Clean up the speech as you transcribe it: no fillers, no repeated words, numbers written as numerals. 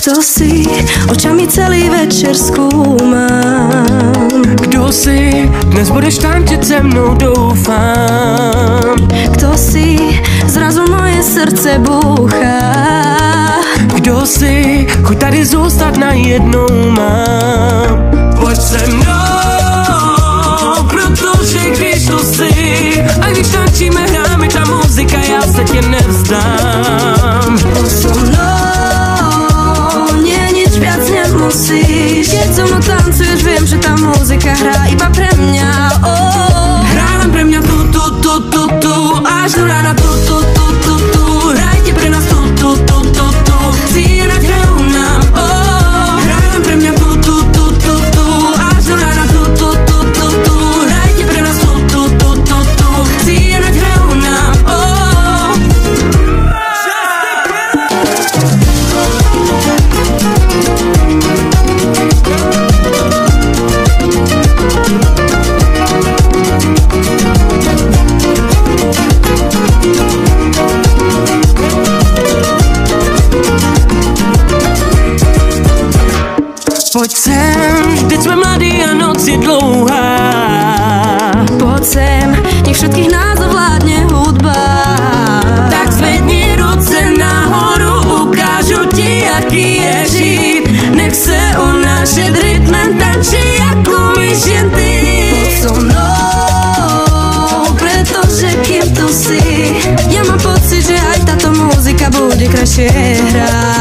Kto si, očami celý večer skúmam. Kdo si, dnes budeš tančiť se mnou, doufám. Kto si, zrazu moje srdce búcha. Kdo si, chuť tady zůstat najednou mám. Pojď se mnou, protože když tu si, a když tančíme, hráme ta muzika, já se tě nevzdám. So mnou, nie nič viac nemusíš. Keď so mnou tancuješ, viem, že tá muzika hrá iba pre mňa. Hrá len pre mňa tu, až do rána tu, hrajte pre nás tu, chci hrať hrajú nám, hrá len pre mňa tu, až do rána tu, hrajte pre nás tu, chci hrať hrajú nám, Pojď sem, vždyť jsme mladí a noc je dlouhá. Poď sem, nech všetkých nás ovládne hudba. Tak zvedni ruce nahoru, ukážu ti, jaký je žít. Nech se unášet rytmem, tančí jako myš jen ty. So mnou, pretože kým tu si, ja mám pocit, že aj táto muzika bude krajšie hrať.